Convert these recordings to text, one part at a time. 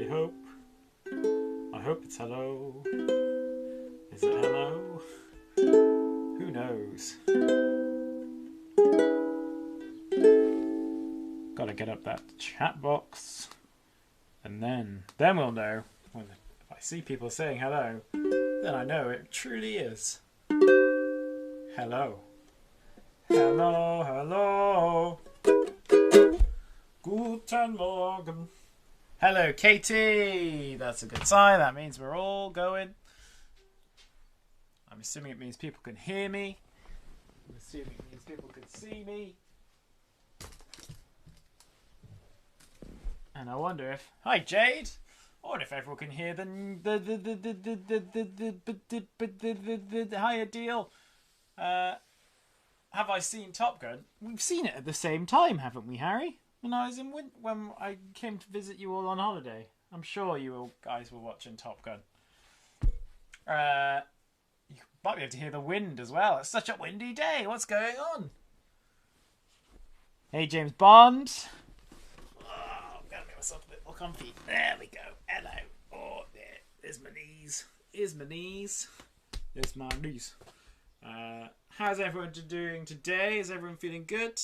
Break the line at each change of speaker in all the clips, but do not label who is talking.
really hope. I hope it's hello. Is it hello? Who knows? Gotta get up that chat box. And then we'll know. When if I see people saying hello, then I know it truly is. Hello. Hello, hello. Guten Morgen. Hello, Katie. That's a good sign. That means we're all going. I'm assuming it means people can hear me. I'm assuming it means people can see me. And I wonder if... Hi, Jade. I wonder if everyone can hear the higher deal. Have I seen Top Gun? We've seen it at the same time, haven't we, Harry? When I came to visit you all on holiday. I'm sure you all guys were watching Top Gun. You might be able to hear the wind as well. It's such a windy day. What's going on? Hey, James Bond. Myself a bit more comfy. There we go. Hello. Oh, there's my knees. Here's my knees. There's my knees. How's everyone doing today? Is everyone feeling good?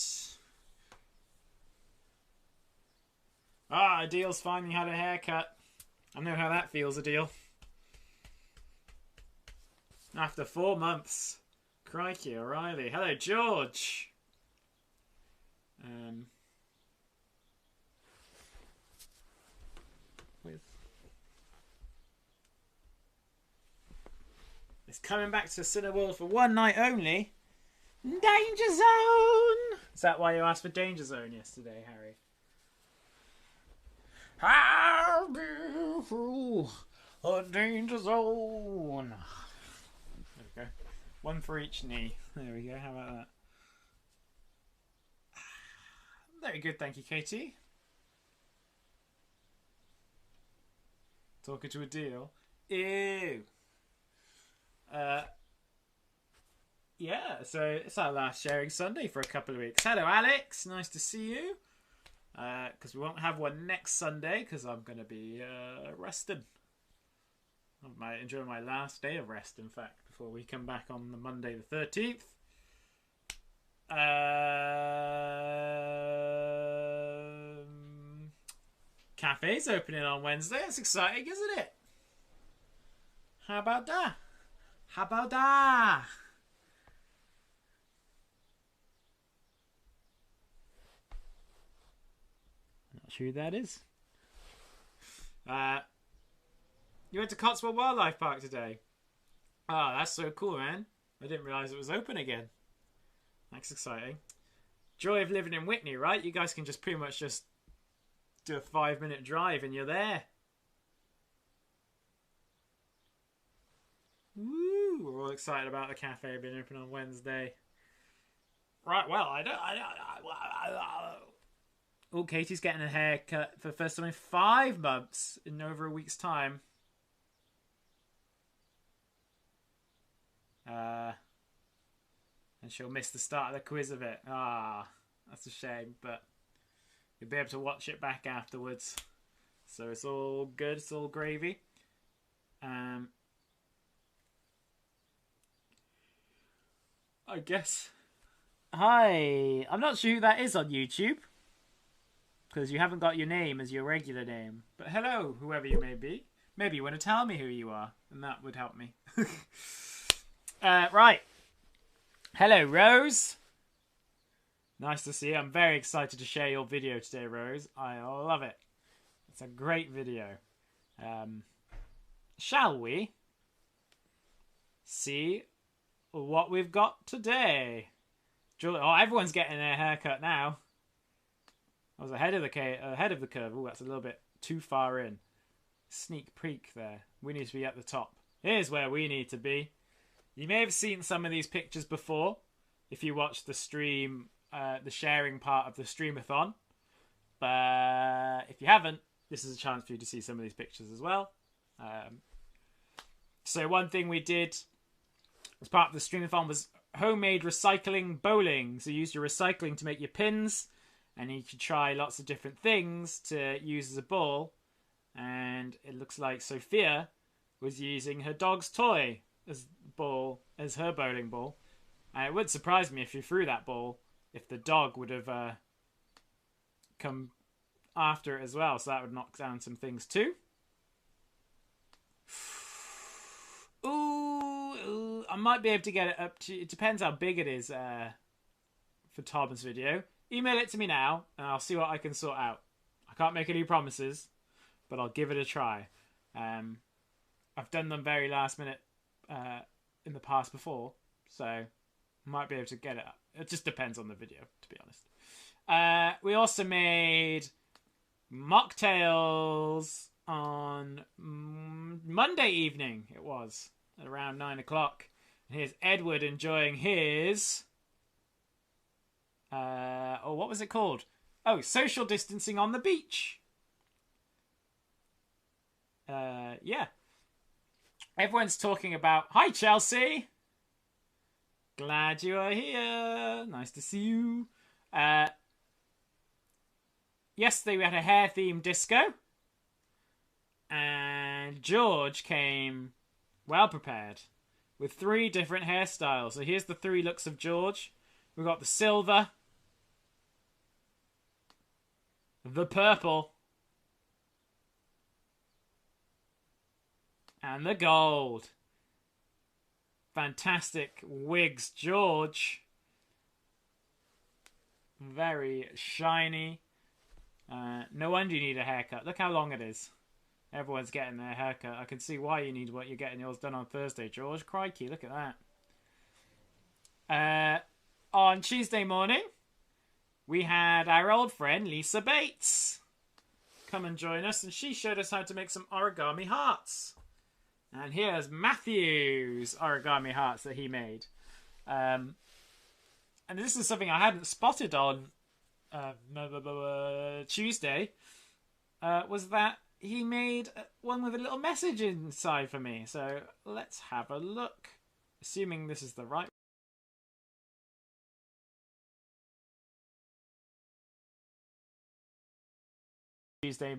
Adil's finally had a haircut. I know how that feels, Adil. After 4 months. Crikey, O'Reilly. Hello, George. It's coming back to Cineworld for one night only. Danger Zone! Is that why you asked for Danger Zone yesterday, Harry? How beautiful a Danger Zone. There we go. One for each knee. There we go. How about that? Very good, thank you, Katie. Talking to a deal. Ew. Yeah, so it's our last sharing Sunday for a couple of weeks. Hello, Alex. Nice to see you. Because we won't have one next Sunday because I'm going to be resting. I might enjoy my last day of rest, in fact, before we come back on the Monday the 13th. Cafe's opening on Wednesday. That's exciting, isn't it? How about that? How about that? Not sure who that is. You went to Cotswold Wildlife Park today. Oh, that's so cool, man. I didn't realise it was open again. That's exciting. Joy of living in Whitney, right? You guys can just pretty much just do a 5-minute drive and you're there. Woo! We're all excited about the cafe being open on Wednesday. Right, well, oh, Katie's getting a haircut for the first time in 5 months in over a week's time. And she'll miss the start of the quiz of it. That's a shame, but you'll be able to watch it back afterwards. So it's all good, it's all gravy. I guess. Hi. I'm not sure who that is on YouTube. Because you haven't got your name as your regular name. But hello, whoever you may be. Maybe you want to tell me who you are. And that would help me. Right. Hello, Rose. Nice to see you. I'm very excited to share your video today, Rose. I love it. It's a great video. Shall we see what we've got today? Oh, everyone's getting their haircut now. I was ahead of the curve. Oh, that's a little bit too far in. Sneak peek there. We need to be at the top. Here's where we need to be. You may have seen some of these pictures before if you watched the stream, the sharing part of the streamathon. But if you haven't, this is a chance for you to see some of these pictures as well. So one thing we did as part of the streamathon was homemade recycling bowling. So you used your recycling to make your pins, and you could try lots of different things to use as a ball. and it looks like Sophia was using her dog's toy as her bowling ball. And it would surprise me if you threw that ball if the dog would have come after it as well. So that would knock down some things too. Ooh, I might be able to get it up to... It depends how big it is for Tom's video. Email it to me now, and I'll see what I can sort out. I can't make any promises, but I'll give it a try. I've done them very last minute in the past before, so I might be able to get it up. It just depends on the video, to be honest. We also made mocktails on Monday evening. It was at around 9 o'clock. Here's Edward enjoying his... what was it called? Oh, social distancing on the beach. Yeah. Everyone's talking about... Hi, Chelsea. Glad you are here. Nice to see you. Yesterday we had a hair-themed disco. And George came well prepared with 3 different hairstyles. So here's the 3 looks of George. We've got the silver, the purple, and the gold. Fantastic wigs, George. Very shiny. No wonder you need a haircut. Look how long it is. Everyone's getting their haircut. I can see why you need what you're getting yours done on Thursday, George. Crikey, look at that. On Tuesday morning, we had our old friend Lisa Bates come and join us, and she showed us how to make some origami hearts. And here's Matthew's origami hearts that he made. And this is something I hadn't spotted on Tuesday, was that he made one with a little message inside for me. So let's have a look. Assuming this is the right Tuesday,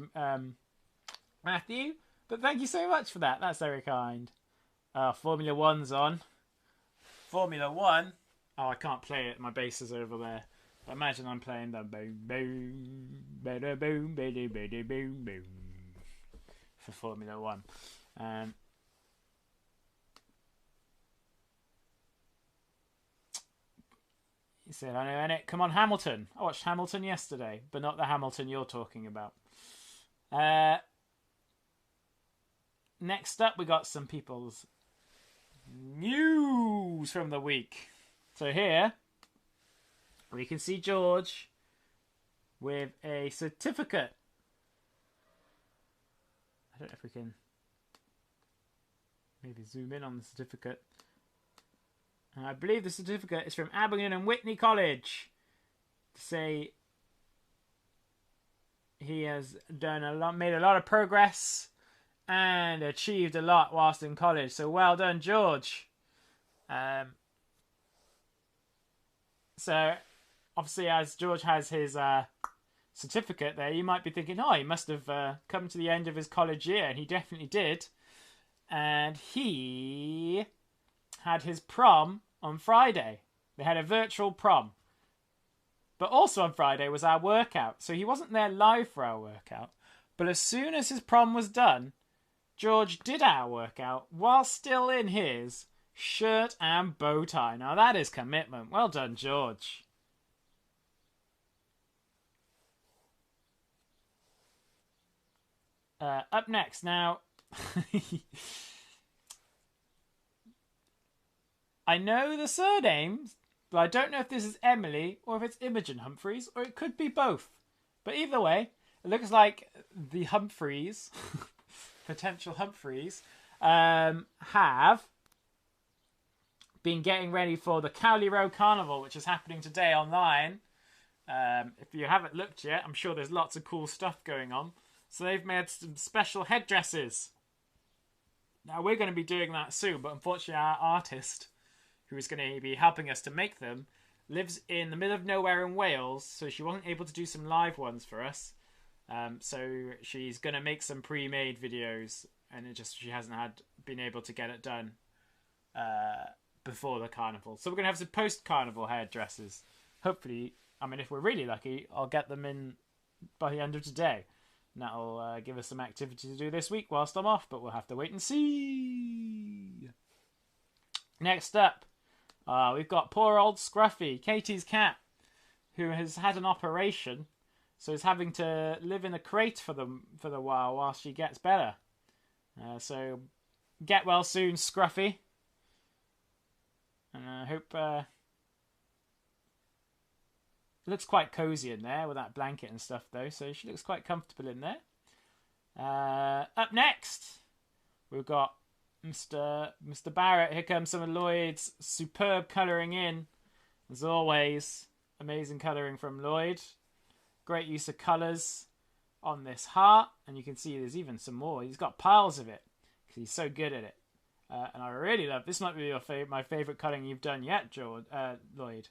Matthew. But thank you so much for that. That's very kind. Formula One's on. Formula One. Oh, I can't play it. My bass is over there. But imagine I'm playing the boom, boom, boom, boom, boom, boom, boom, boom for Formula One. He said, I know, innit? Come on, Hamilton. I watched Hamilton yesterday, but not the Hamilton you're talking about. Next up, we got some people's news from the week. So here, we can see George with a certificate. I don't know if we can maybe zoom in on the certificate. I believe the certificate is from Abingdon and Whitney College to say he has done made a lot of progress and achieved a lot whilst in college. So well done, George. So obviously, as George has his certificate there, you might be thinking, oh, he must have come to the end of his college year, and he definitely did. And he had his prom on Friday. They had a virtual prom. But also on Friday was our workout. So he wasn't there live for our workout. But as soon as his prom was done, George did our workout while still in his shirt and bow tie. Now that is commitment. Well done, George. Up next now. I know the surnames, but I don't know if this is Emily or if it's Imogen Humphreys, or it could be both. But either way, it looks like the Humphreys, potential Humphreys, have been getting ready for the Cowley Road Carnival, which is happening today online. If you haven't looked yet, I'm sure there's lots of cool stuff going on. So they've made some special headdresses. Now we're going to be doing that soon, but unfortunately our artist, who is going to be helping us to make them, lives in the middle of nowhere in Wales, so she wasn't able to do some live ones for us. So she's going to make some pre-made videos, and she hasn't been able to get it done before the carnival. So we're going to have some post-carnival hairdressers. Hopefully, I mean, if we're really lucky, I'll get them in by the end of today. And that'll give us some activity to do this week whilst I'm off, but we'll have to wait and see. Next up, we've got poor old Scruffy, Katie's cat, who has had an operation, so is having to live in a crate for the while she gets better. So get well soon, Scruffy. And I hope it looks quite cozy in there with that blanket and stuff, though. So she looks quite comfortable in there. Up next, we've got Mr. Barrett. Here comes some of Lloyd's superb colouring in. As always, amazing colouring from Lloyd. Great use of colours on this heart. And you can see there's even some more. He's got piles of it because he's so good at it. And I really love, this might be my favourite colouring you've done yet, Lloyd,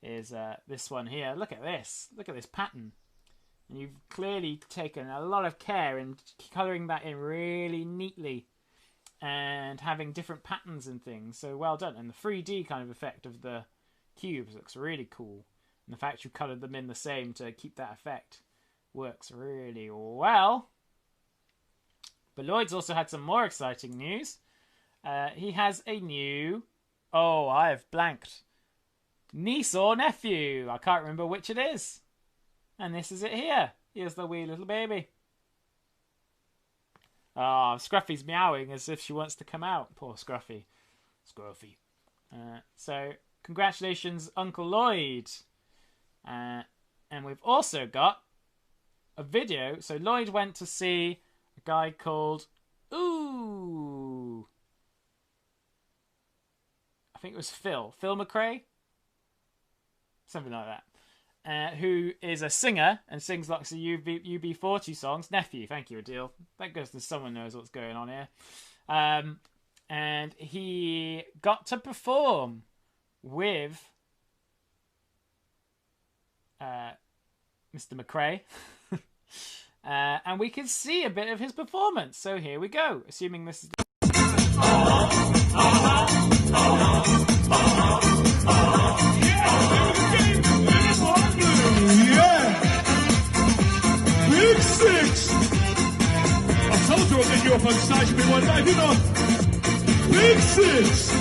is this one here. Look at this. Look at this pattern. And you've clearly taken a lot of care in colouring that in really neatly and having different patterns and things. So well done. And the 3D kind of effect of the cubes looks really cool. And the fact you coloured them in the same to keep that effect works really well. But Lloyd's also had some more exciting news. He has a new... Oh, I have blanked. Niece or nephew. I can't remember which it is. And this is it here. Here's the wee little baby. Oh, Scruffy's meowing as if she wants to come out. Poor Scruffy. Scruffy. So, congratulations, Uncle Lloyd. And we've also got a video. So, Lloyd went to see a guy called... Ooh... I think it was Phil McRae, something like that, who is a singer and sings lots of UB40 songs. Nephew, thank you, Adil. Thank goodness someone knows what's going on here. And he got to perform with Mr. McRae. And we can see a bit of his performance. So here we go, assuming this is...
Big Six! I told you I'd get you up on stage with me one day, didn't I? Big Six!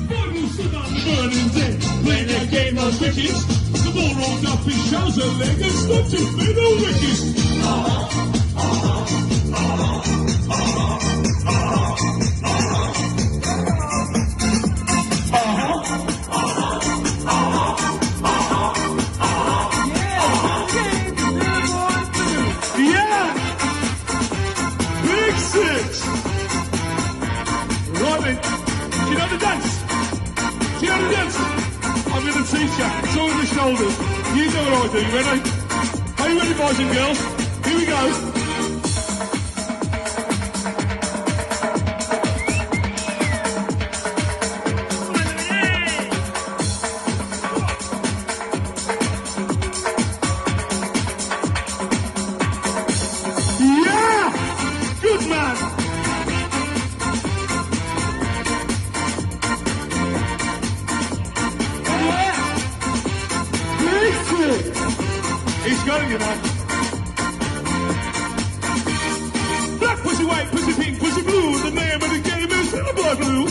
Boy, stood on the burning deck, playing that game of cricket. The ball rolled up his trouser leg and stopped his middle wicket. Yeah! Big Six! Right then, do you know the dance? Do you know the dance? I'm going to teach you. It's all on the shoulders. You know what I do. You ready? Are you ready, boys and girls? Here we go. Yeah! Good man! He's got it, you know. Black pussy, white pussy, pink pussy, blue. The name of the game is Little Boy Blue.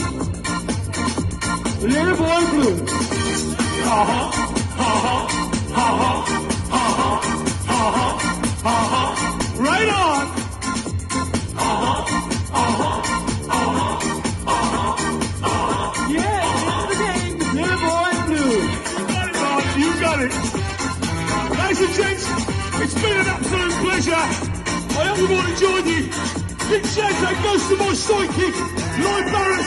Little Boy Blue. Ha-ha, ha-ha, ha-ha, ha-ha, ha-ha, ha-ha. Right on. Ha-ha, ha-ha, ha-ha, ha-ha, ha-ha. Yeah, it's the game. Little Boy Blue. You got it, Bob. You got it. Ladies and gents, it's been an absolute pleasure. I hope you've all enjoyed it. Big shout out goes to my sidekick, Lloyd Barrett,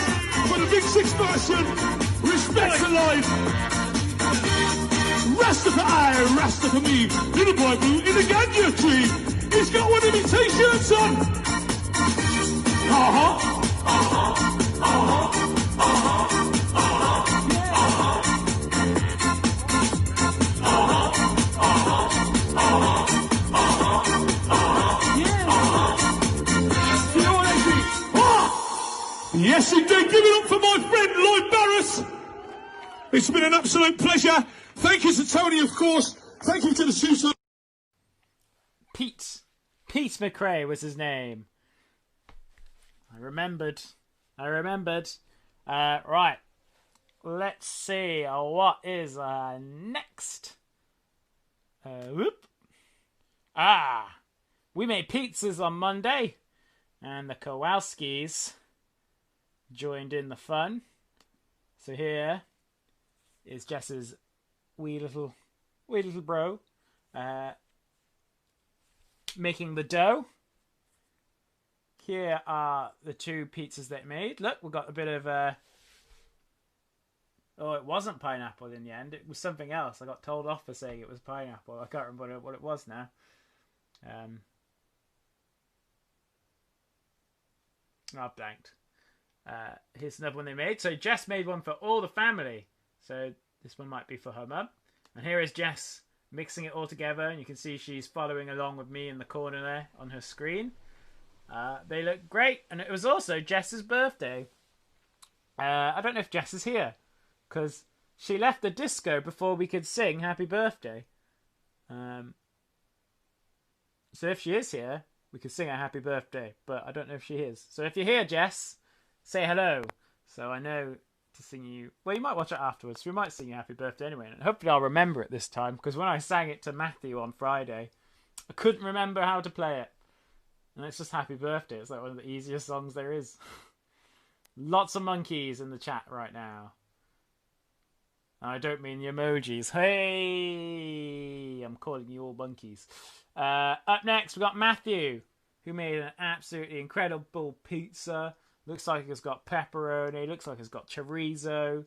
for the Big Six version. Respect to life. Rastafari, Rasta for me. Little Boy Blue in the ganja tree. He's got one of his t-shirts on. Uh-huh. Uh-huh. Uh-huh. Uh-huh. Uh-huh. Uh-huh. It's been an absolute pleasure. Thank you to Tony, of course. Thank you to the two.
Pete McRae was his name. I remembered. Right. Let's see. What is next? Whoop. We made pizzas on Monday. And the Kowalskis joined in the fun. So here is Jess's wee little bro. Making the dough. Here are the two pizzas they made. Look, we've got a bit of oh, it wasn't pineapple in the end. It was something else. I got told off for saying it was pineapple. I can't remember what it was now. Oh, blanked. Here's another one they made. So Jess made one for all the family. So this one might be for her mum. And here is Jess mixing it all together. And you can see she's following along with me in the corner there on her screen. They look great. And it was also Jess's birthday. I don't know if Jess is here. Because she left the disco before we could sing Happy Birthday. So if she is here, we could sing a Happy Birthday. But I don't know if she is. So if you're here, Jess, say hello. So I know to sing you. Well, you might watch it afterwards. We might sing you Happy Birthday anyway. And hopefully I'll remember it this time. Because when I sang it to Matthew on Friday, I couldn't remember how to play it. And it's just Happy Birthday. It's like one of the easiest songs there is. Lots of monkeys in the chat right now. I don't mean the emojis. Hey! I'm calling you all monkeys. Up next, we've got Matthew, who made an absolutely incredible pizza. Looks like it's got pepperoni. Looks like it's got chorizo.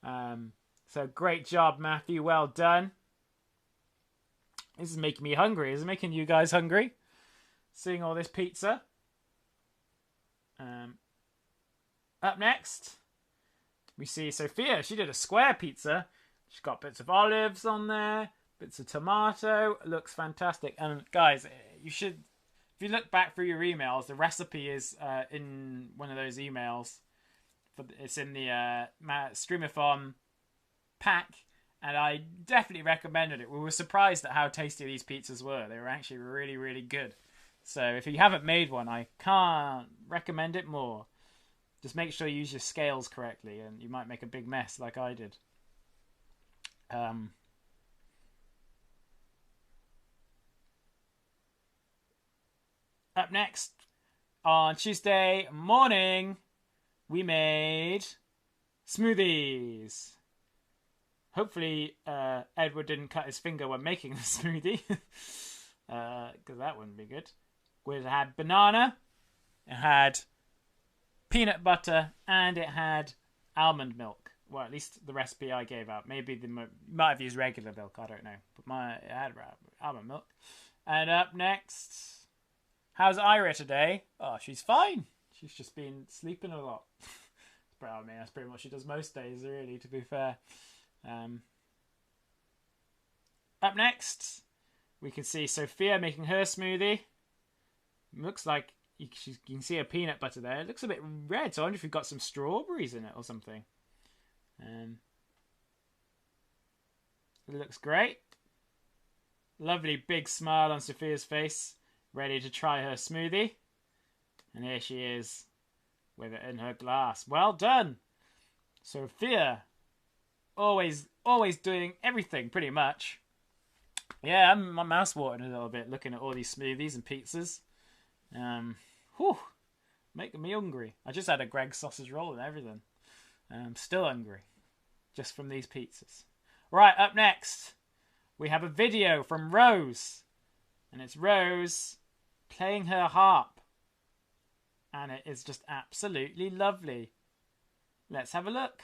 So great job, Matthew. Well done. This is making me hungry. Is it making you guys hungry? Seeing all this pizza. Up next, we see Sophia. She did a square pizza. She's got bits of olives on there, bits of tomato. It looks fantastic. And guys, you should, if you look back through your emails, the recipe is in one of those emails. It's in the Streamathon pack, and I definitely recommended it. We were surprised at how tasty these pizzas were. They were actually really, really good. So if you haven't made one, I can't recommend it more. Just make sure you use your scales correctly, and you might make a big mess like I did. Up next, on Tuesday morning, we made smoothies. Hopefully, Edward didn't cut his finger when making the smoothie, because that wouldn't be good. We had banana, it had peanut butter, and it had almond milk. Well, at least the recipe I gave out. Maybe they might have used regular milk, I don't know. But it had almond milk. And up next, how's Ira today? Oh, she's fine. She's just been sleeping a lot. I mean, that's pretty much what she does most days, really, to be fair. Up next, we can see Sophia making her smoothie. Looks like you can see a peanut butter there. It looks a bit red, so I wonder if you've got some strawberries in it or something. It looks great. Lovely big smile on Sophia's face, ready to try her smoothie. And here she is with it in her glass. Well done, Sophia. Always doing everything pretty much. Yeah, my mouth's watering a little bit looking at all these smoothies and pizzas. Making me hungry. I just had a Greg's sausage roll and everything. I'm still hungry, just from these pizzas. Right, up next, we have a video from Rose, and it's Rose playing her harp, and it is just absolutely lovely. Let's have a look.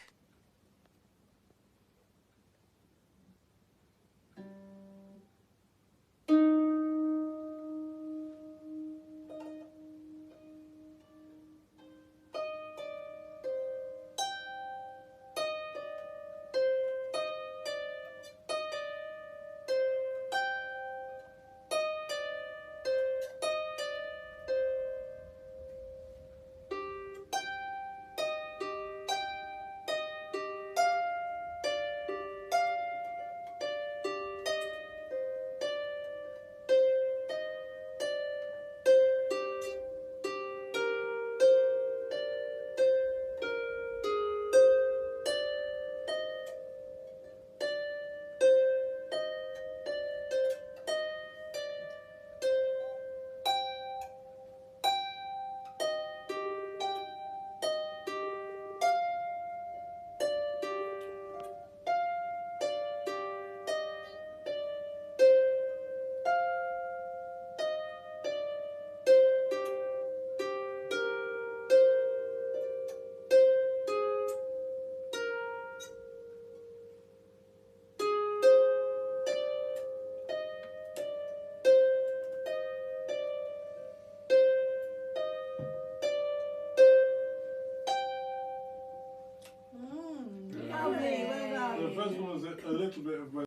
little bit of weather.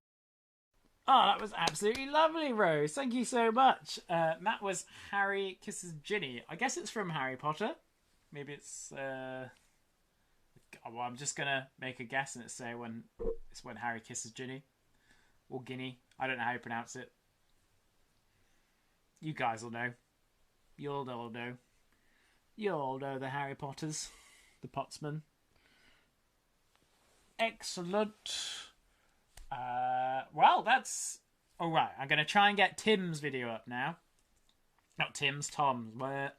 Oh, that was absolutely lovely, Rose. Thank you so much. That was Harry Kisses Ginny. I guess it's from Harry Potter. Maybe it's... well, I'm just going to make a guess and say when Harry kisses Ginny. Or Guinea. I don't know how you pronounce it. You guys will know. You'll all know. You'll all know the Harry Potters. The Potsman. Excellent. Well, that's... Alright, I'm going to try and get Tim's video up now. Not Tim's, Tom's. Going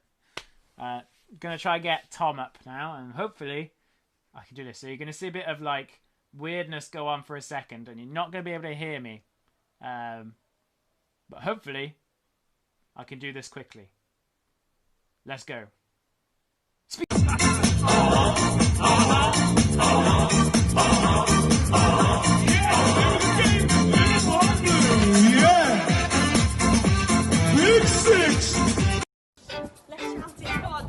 to try and get Tom up now, and hopefully I can do this. So you're going to see a bit of, like, weirdness go on for a second, and you're not going to be able to hear me. But hopefully I can do this quickly. Let's go.
Big Six!
Let's shout it, come on.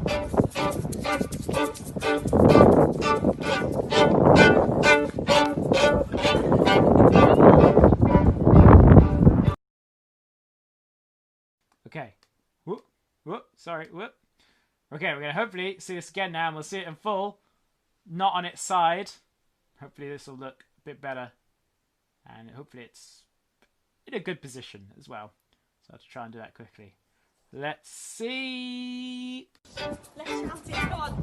Okay. Whoop. Sorry. Whoop. Okay, we're going to hopefully see this again now, and we'll see it in full. Not on its side. Hopefully this will look a bit better. And hopefully it's in a good position as well. So I have to try and do that quickly. Let's see.
Let's shout it, come on.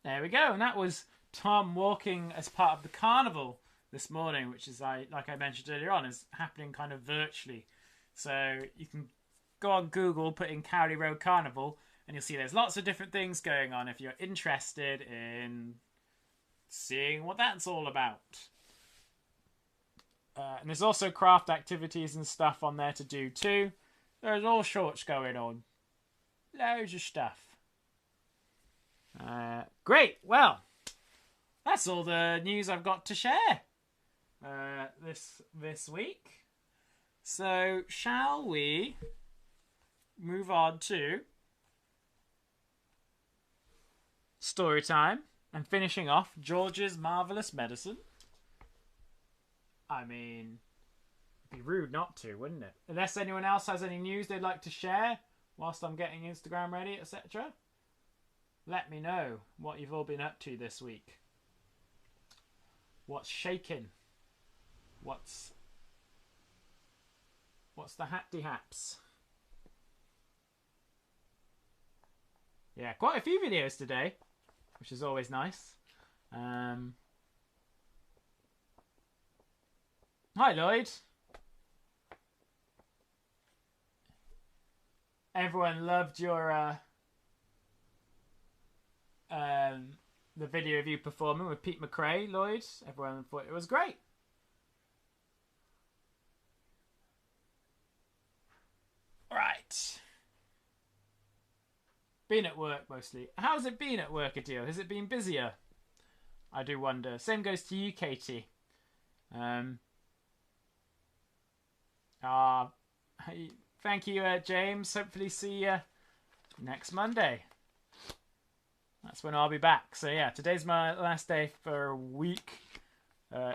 There we go. And that was Tom walking as part of the carnival this morning, which is, like I mentioned earlier on, is happening kind of virtually. So you can go on Google, put in Cowley Road Carnival, and you'll see there's lots of different things going on if you're interested in seeing what that's all about. And there's also craft activities and stuff on there to do too. There's all sorts going on. Loads of stuff. Great. Well, that's all the news I've got to share this week. So, shall we move on to story time and finishing off George's Marvelous Medicine? I mean, it'd be rude not to, wouldn't it? Unless anyone else has any news they'd like to share whilst I'm getting Instagram ready, etc. Let me know what you've all been up to this week. What's shaking? What's the hapty haps? Yeah, quite a few videos today, which is always nice. Hi, Lloyd. Everyone loved your the video of you performing with Pete McRae, Lloyd. Everyone thought it was great. Right. Been at work mostly. How's it been at work, Adil? Has it been busier? I do wonder. Same goes to you, Katie. Thank you, James. Hopefully see you next Monday. That's when I'll be back. So yeah, today's my last day for a week,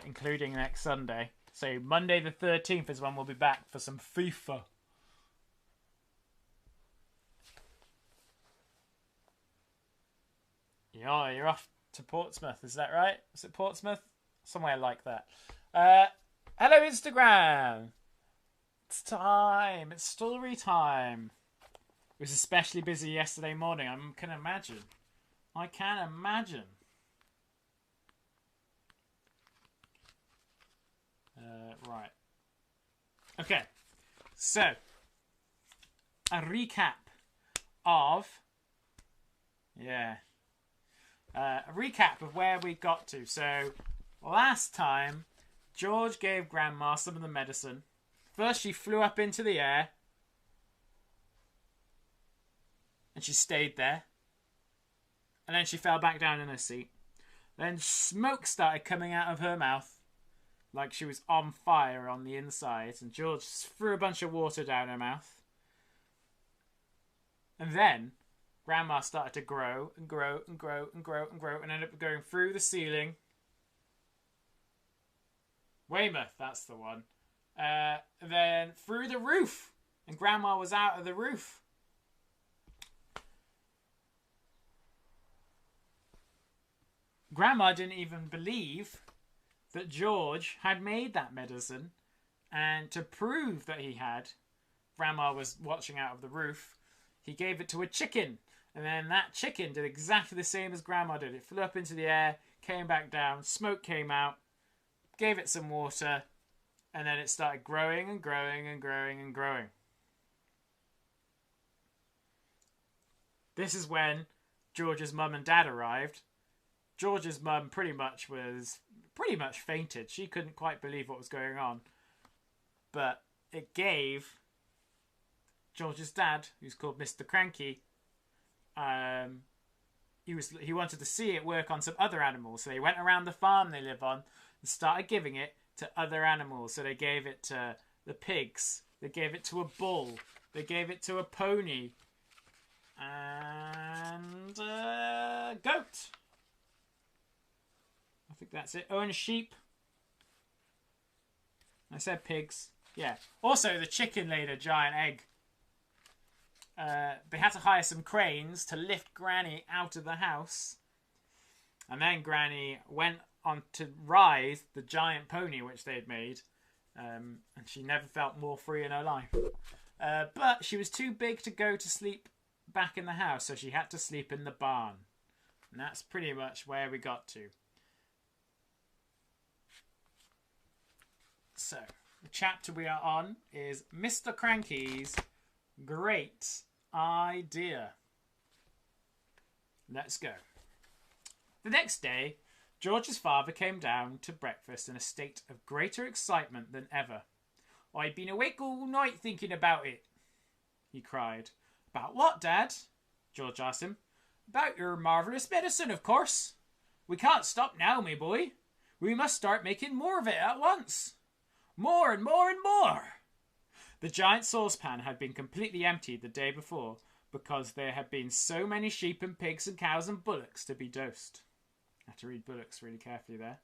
including next Sunday. So Monday the 13th is when we'll be back for some FIFA. Yeah, you're off to Portsmouth, is that right? Is it Portsmouth? Somewhere like that. Hello, Instagram! It's time! It's story time! It was especially busy yesterday morning, I can imagine. I can imagine. Right. Okay. So, a recap of... Yeah. A recap of where we got to. So, last time, George gave Grandma some of the medicine. First, she flew up into the air. And she stayed there. And then she fell back down in her seat. Then smoke started coming out of her mouth. Like she was on fire on the inside. And George threw a bunch of water down her mouth. And then Grandma started to grow and grow and grow and grow and grow and ended up going through the ceiling. Weymouth, that's the one. Then through the roof. And Grandma was out of the roof. Grandma didn't even believe that George had made that medicine. And to prove that he had, Grandma was watching out of the roof, he gave it to a chicken. And then that chicken did exactly the same as Grandma did. It flew up into the air, came back down, smoke came out, gave it some water, and then it started growing and growing and growing and growing. This is when George's mum and dad arrived. George's mum pretty much fainted. She couldn't quite believe what was going on. But it gave George's dad, who's called Mr. Cranky, he wanted to see it work on some other animals. So they went around the farm they live on and started giving it to other animals. So they gave it to the pigs. They gave it to a bull. They gave it to a pony. And a goat. I think that's it. Oh, and a sheep. I said pigs. Yeah. Also, the chicken laid a giant egg. They had to hire some cranes to lift Granny out of the house. And then Granny went on to ride the giant pony which they'd made. And she never felt more free in her life. But she was too big to go to sleep back in the house, so she had to sleep in the barn. And that's pretty much where we got to. So, the chapter we are on is Mr. Cranky's Great Idea. Let's go. The next day, George's father came down to breakfast in a state of greater excitement than ever. "I've been awake all night thinking about it," he cried. "About what, Dad?" George asked him. "About your marvellous medicine, of course. We can't stop now, my boy. We must start making more of it at once. More and more and more." The giant saucepan had been completely emptied the day before because there had been so many sheep and pigs and cows and bullocks to be dosed. I have to read bullocks really carefully there.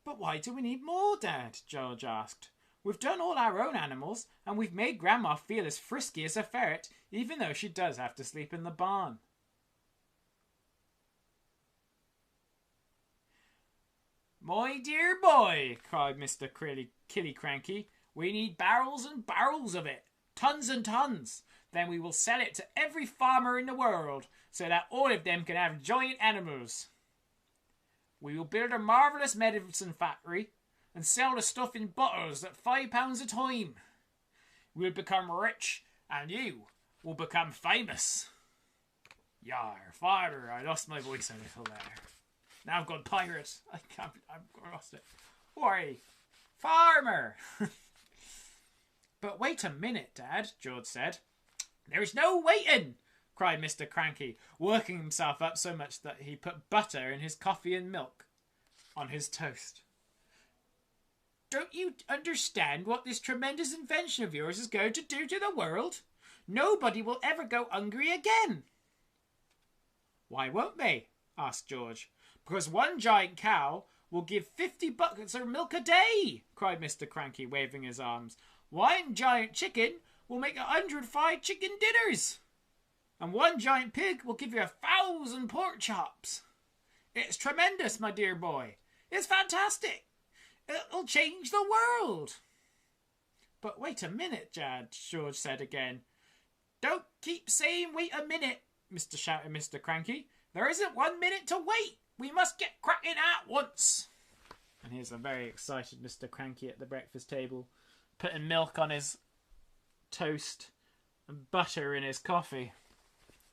"But why do we need more, Dad?" George asked. "We've done all our own animals, and we've made Grandma feel as frisky as a ferret, even though she does have to sleep in the barn." "My dear boy," cried Mr. Killy Cranky, "we need barrels and barrels of it. Tons and tons. Then we will sell it to every farmer in the world, so that all of them can have giant animals. We will build a marvellous medicine factory and sell the stuff in bottles at £5 a time. We'll become rich, and you will become famous." Yar, father, I lost my voice a little there. Now I've gone pirate. I've lost it. Oi, farmer! "But wait a minute, Dad," George said. "There's no waiting," cried Mr. Cranky, working himself up so much that he put butter in his coffee and milk on his toast. "Don't you understand what this tremendous invention of yours is going to do to the world? Nobody will ever go hungry again." "Why won't they?" asked George. "Because one giant cow will give 50 buckets of milk a day," cried Mr. Cranky, waving his arms. "One giant chicken will make 100 fried chicken dinners. And one giant pig will give you 1,000 pork chops. It's tremendous, my dear boy. It's fantastic. It'll change the world." "But wait a minute, Dad," George said again. "Don't keep saying wait a minute," shouted Mr. Cranky. "There isn't 1 minute to wait. We must get cracking at once." And here's a very excited Mr. Cranky at the breakfast table, putting milk on his toast and butter in his coffee.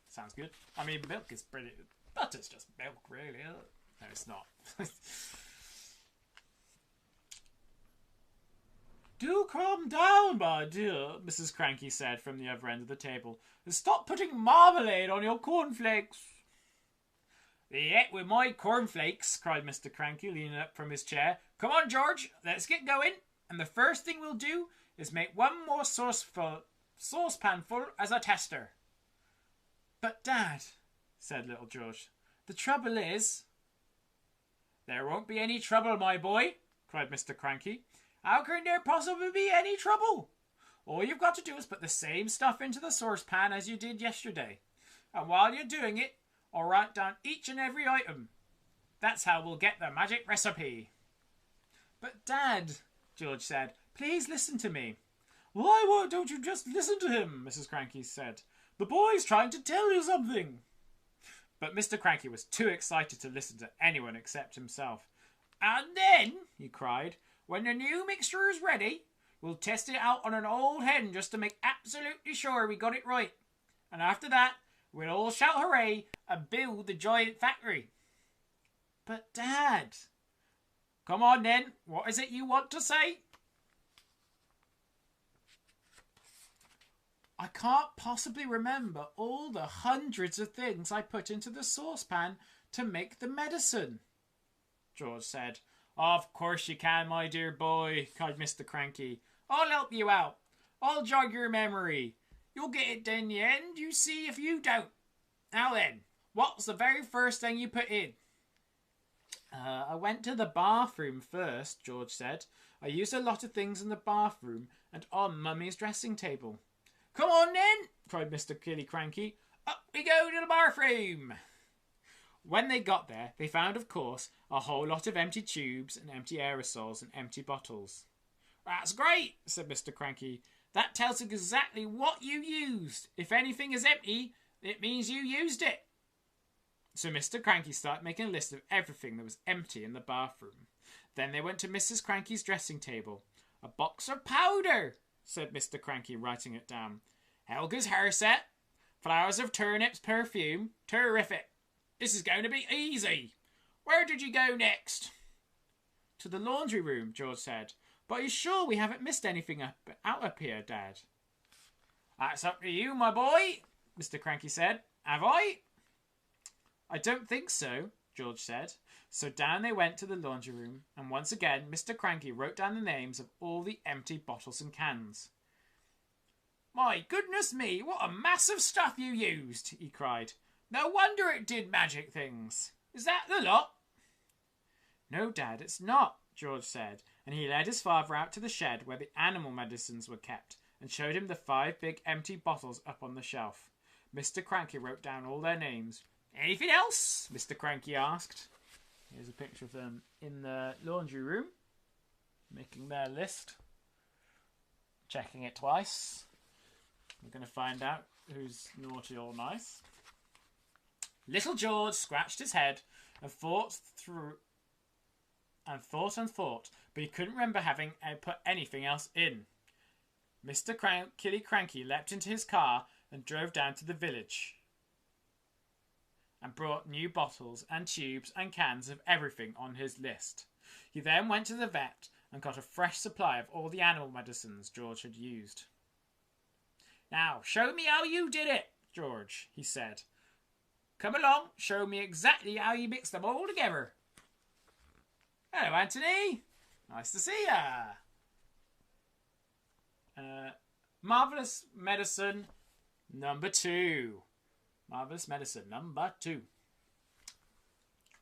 Sounds good. I mean, milk is pretty... Butter's just milk, really. No, it's not. "Do calm down, my dear," Mrs. Cranky said from the other end of the table. "And stop putting marmalade on your cornflakes." "The heck with my cornflakes," cried Mr. Cranky, leaning up from his chair. "Come on, George, let's get going. And the first thing we'll do is make one more saucepan full as a tester. But, Dad, said little George, the trouble is... There won't be any trouble, my boy, cried Mr. Cranky. How can there possibly be any trouble? All you've got to do is put the same stuff into the saucepan as you did yesterday. And while you're doing it, I'll write down each and every item. That's how we'll get the magic recipe. But, Dad, George said, please listen to me. Why don't you just listen to him? Mrs. Cranky said. The boy's trying to tell you something. But Mr. Cranky was too excited to listen to anyone except himself. And then, he cried, when the new mixture is ready, we'll test it out on an old hen just to make absolutely sure we got it right. And after that, we'll all shout hooray and build the giant factory. But, Dad... Come on, then. What is it you want to say? I can't possibly remember all the hundreds of things I put into the saucepan to make the medicine, George said. Of course you can, my dear boy, cried Mr. Cranky. I'll help you out. I'll jog your memory. You'll get it in the end, you see if you don't. Now then, what's the very first thing you put in? I went to the bathroom first, George said. I used a lot of things in the bathroom and on Mummy's dressing table. Come on then, cried Mr. Killy Cranky. Up we go to the bathroom. When they got there, they found, of course, a whole lot of empty tubes and empty aerosols and empty bottles. That's great, said Mr. Cranky. That tells us exactly what you used. If anything is empty, it means you used it. So Mr. Cranky started making a list of everything that was empty in the bathroom. Then they went to Mrs. Cranky's dressing table. A box of powder, said Mr. Cranky, writing it down. Helga's hair set. Flowers of turnips perfume. Terrific. This is going to be easy. Where did you go next? To the laundry room, George said. But are you sure we haven't missed anything out up here, Dad? That's up to you, my boy, Mr. Cranky said. Have I? I don't think so, George said. So down they went to the laundry room, and once again Mr. Cranky wrote down the names of all the empty bottles and cans. My goodness me, what a mass of stuff you used, he cried. No wonder it did magic things. Is that the lot? No, Dad, it's not, George said, and he led his father out to the shed where the animal medicines were kept and showed him the 5 big empty bottles up on the shelf. Mr. Cranky wrote down all their names. Anything else? Mr. Cranky asked. Here's a picture of them in the laundry room, making their list, checking it twice. We're going to find out who's naughty or nice. Little George scratched his head and thought, but he couldn't remember having put anything else in. Mr. Killy Cranky leapt into his car and drove down to the village and brought new bottles and tubes and cans of everything on his list. He then went to the vet and got a fresh supply of all the animal medicines George had used. Now, show me how you did it, George, he said. Come along, show me exactly how you mixed them all together. Hello, Anthony. Nice to see ya. Marvellous medicine number 2. Marvellous medicine number 2.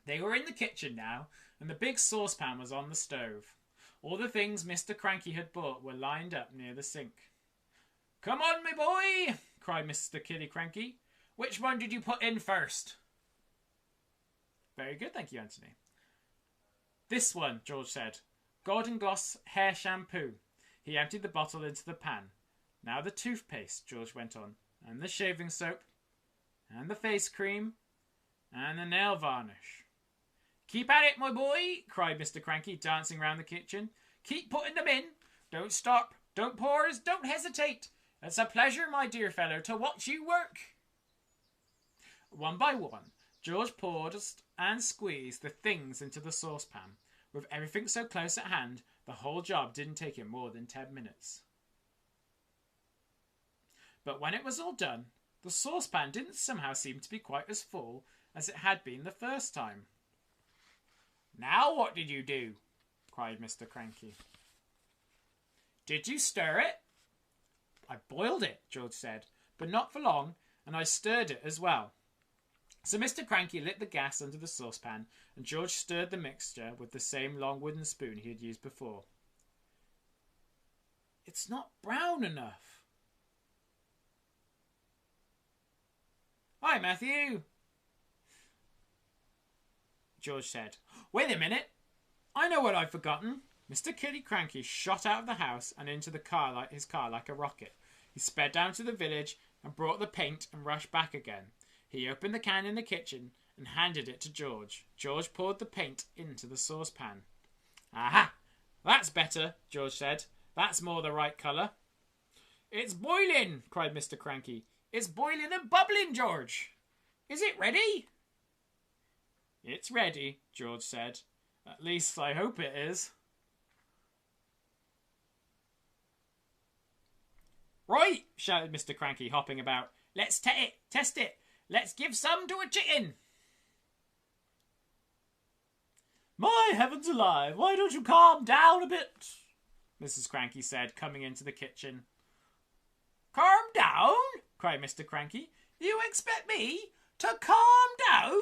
They were in the kitchen now, and the big saucepan was on the stove. All the things Mr. Cranky had bought were lined up near the sink. Come on, my boy, cried Mr. Killy Cranky. Which one did you put in first? Very good, thank you, Anthony. This one, George said. Golden Gloss hair shampoo. He emptied the bottle into the pan. Now the toothpaste, George went on, and the shaving soap, and the face cream, and the nail varnish. Keep at it, my boy, cried Mr. Cranky, dancing round the kitchen. Keep putting them in. Don't stop. Don't pause. Don't hesitate. It's a pleasure, my dear fellow, to watch you work. One by one, George poured and squeezed the things into the saucepan. With everything so close at hand, the whole job didn't take him more than 10 minutes. But when it was all done, the saucepan didn't somehow seem to be quite as full as it had been the first time. Now what did you do? Cried Mr. Cranky. Did you stir it? I boiled it, George said, but not for long, and I stirred it as well. So Mr. Cranky lit the gas under the saucepan, and George stirred the mixture with the same long wooden spoon he had used before. It's not brown enough. Hi, Matthew, George said. Wait a minute. I know what I've forgotten. Mr. Killy Cranky shot out of the house and into his car like a rocket. He sped down to the village and brought the paint and rushed back again. He opened the can in the kitchen and handed it to George. George poured the paint into the saucepan. Aha! That's better, George said. That's more the right colour. It's boiling, cried Mr. Cranky. It's boiling and bubbling, George. Is it ready? It's ready, George said. At least I hope it is. Right, shouted Mr. Cranky, hopping about. Let's test it. Let's give some to a chicken. My heavens alive, why don't you calm down a bit? Mrs. Cranky said, coming into the kitchen. Calm down? Cried Mr. Cranky. You expect me to calm down?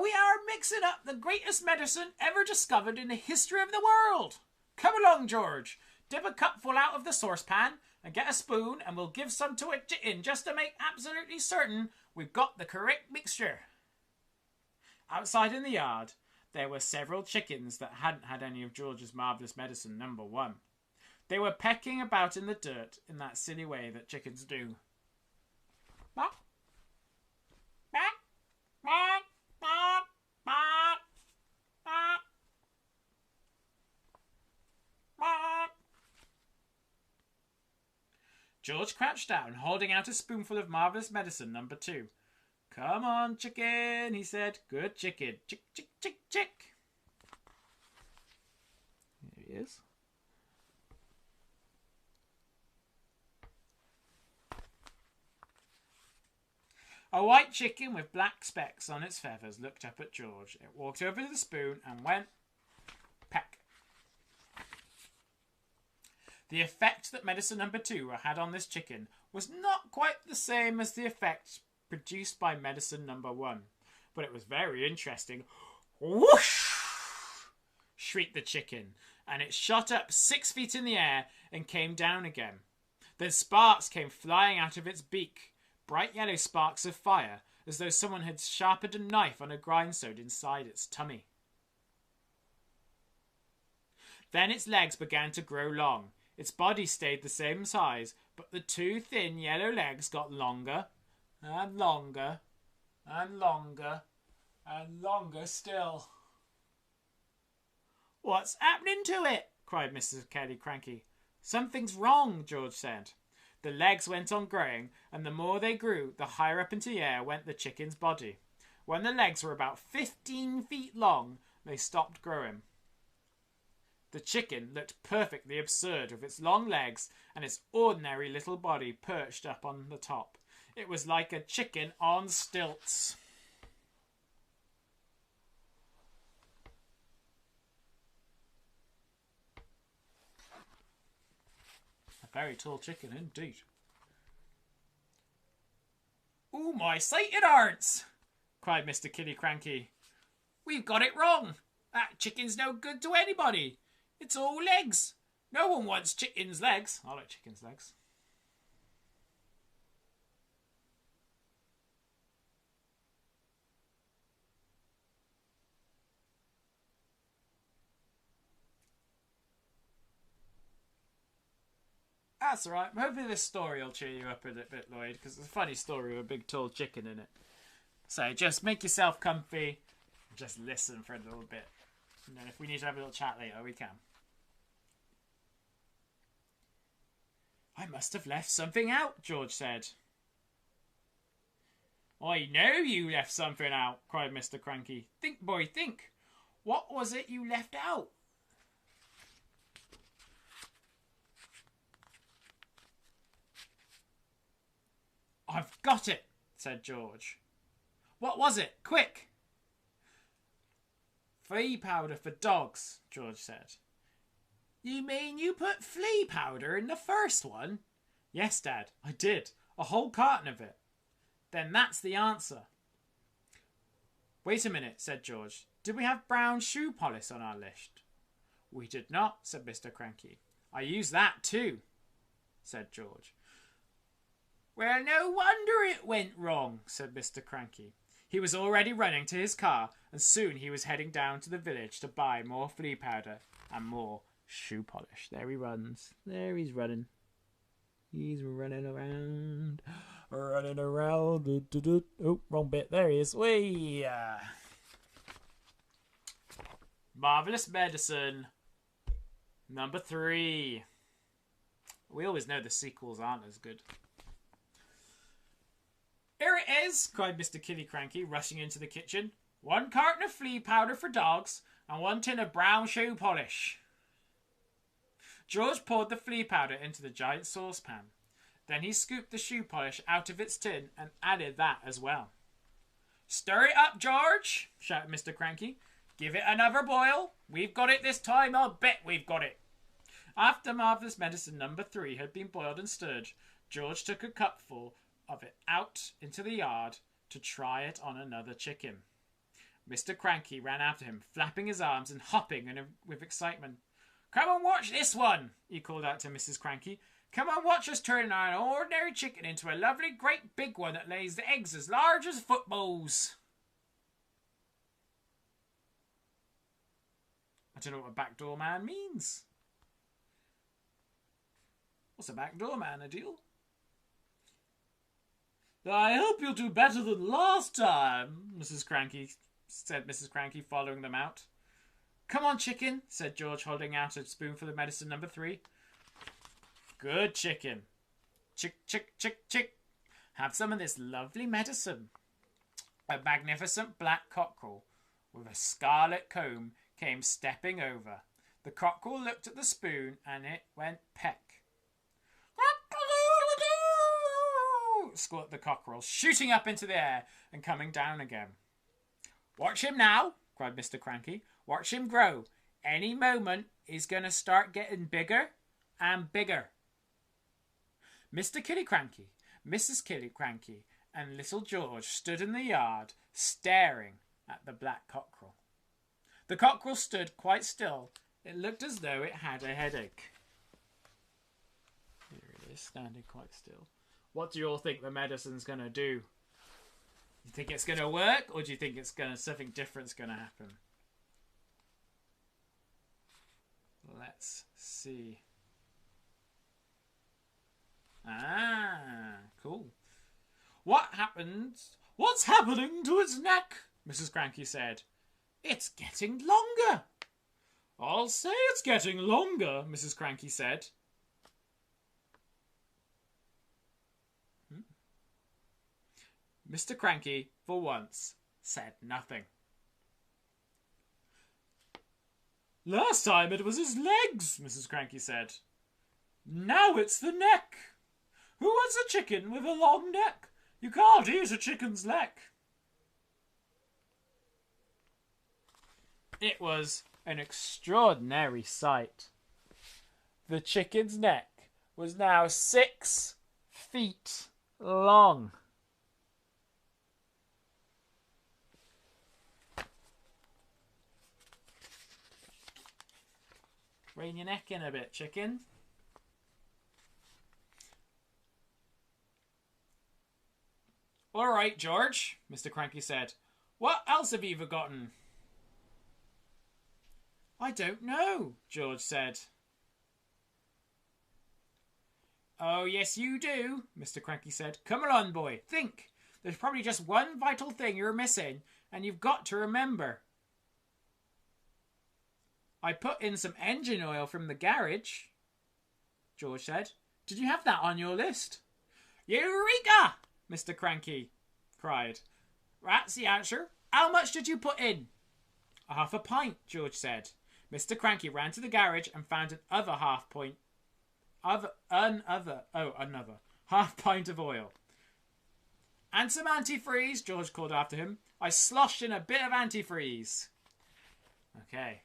We are mixing up the greatest medicine ever discovered in the history of the world. Come along, George. Dip a cupful out of the saucepan and get a spoon, and we'll give some to a chicken just to make absolutely certain we've got the correct mixture. Outside in the yard, there were several chickens that hadn't had any of George's marvellous medicine number 1. They were pecking about in the dirt in that silly way that chickens do. George crouched down, holding out a spoonful of marvellous medicine number 2. Come on, chicken, he said. Good chicken. Chick, chick, chick, chick. There he is. A white chicken with black specks on its feathers looked up at George. It walked over to the spoon and went peck. The effect that medicine number 2 had on this chicken was not quite the same as the effect produced by medicine number 1, but it was very interesting. Whoosh! Shrieked the chicken, and it shot up 6 feet in the air and came down again. Then sparks came flying out of its beak, bright yellow sparks of fire, as though someone had sharpened a knife on a grindstone inside its tummy. Then its legs began to grow long. Its body stayed the same size, but the 2 thin yellow legs got longer and longer and longer and longer still. What's happening to it? Cried Mrs. Kelly Cranky. Something's wrong, George said. The legs went on growing, and the more they grew, the higher up into the air went the chicken's body. When the legs were about 15 feet long, they stopped growing. The chicken looked perfectly absurd with its long legs and its ordinary little body perched up on the top. It was like a chicken on stilts. A very tall chicken indeed. "Oh, my sighted hearts!" cried Mr. Killy Cranky. "We've got it wrong. That chicken's no good to anybody. It's all legs. No one wants chicken's legs." I like chicken's legs. That's alright. Hopefully this story will cheer you up a little bit, Lloyd, because it's a funny story with a big tall chicken in it. So just make yourself comfy. Just listen for a little bit. And then if we need to have a little chat later, we can. "I must have left something out," George said. "I know you left something out," cried Mr. Cranky. "Think, boy, think. What was it you left out?" "I've got it," said George. "What was it? Quick!" "Flea powder for dogs," George said. You mean you put flea powder in the first one? Yes, Dad, I did. A whole carton of it. Then that's the answer. Wait a minute, said George. Did we have brown shoe polish on our list? We did not, said Mr. Cranky. I used that too, said George. Well, no wonder it went wrong, said Mr. Cranky. He was already running to his car, and soon he was heading down to the village to buy more flea powder and more shoe polish. There he runs. There he's running. He's running around. Running around. Oh, wrong bit. There he is. Whee! Marvelous Medicine. Number 3. We always know the sequels aren't as good. Here it is, cried Mr. Kitty Cranky, rushing into the kitchen. 1 carton of flea powder for dogs and 1 tin of brown shoe polish. George poured the flea powder into the giant saucepan. Then he scooped the shoe polish out of its tin and added that as well. Stir it up, George, shouted Mr. Cranky. Give it another boil. We've got it this time, I'll bet we've got it. After Marvelous Medicine number 3 had been boiled and stirred, George took a cupful of it out into the yard to try it on another chicken. Mr. Cranky ran after him, flapping his arms and hopping with excitement. Come and watch this one, he called out to Mrs. Cranky. Come and watch us turn an ordinary chicken into a lovely great big one that lays the eggs as large as footballs. I don't know what a backdoor man means. What's a backdoor man, Adil? I hope you'll do better than last time, said Mrs. Cranky, following them out. Come on, chicken, said George, holding out a spoonful of medicine number 3. Good chicken. Chick, chick, chick, chick. Have some of this lovely medicine. A magnificent black cockerel with a scarlet comb came stepping over. The cockerel looked at the spoon and it went peck. Squawked the cockerel, shooting up into the air and coming down again. Watch him now, cried Mr. Cranky. Watch him grow. Any moment he's going to start getting bigger and bigger. Mr. Kitty Cranky, Mrs. Kitty Cranky, and little George stood in the yard staring at the black cockerel. The cockerel stood quite still. It looked as though it had a headache. Here it is, standing quite still. What do you all think the medicine's going to do? You think it's going to work, or do you think something different's going to happen? Let's see. Ah, cool. What happened? What's happening to its neck? Mrs. Cranky said. It's getting longer. I'll say it's getting longer, Mrs. Cranky said. Mr. Cranky, for once, said nothing. Last time it was his legs, Mrs. Cranky said. Now it's the neck. Who wants a chicken with a long neck? You can't eat a chicken's neck. It was an extraordinary sight. The chicken's neck was now 6 feet long. Rein your neck in a bit, chicken. All right, George, Mr. Cranky said. What else have you forgotten? I don't know, George said. Oh, yes, you do, Mr. Cranky said. Come along, boy. Think. There's probably just one vital thing you're missing, and you've got to remember. I put in some engine oil from the garage, George said. Did you have that on your list? Eureka! Mr. Cranky cried. That's the answer. How much did you put in? Half a pint, George said. Mr. Cranky ran to the garage and found another half pint of oil. And some antifreeze, George called after him. I sloshed in a bit of antifreeze. Okay.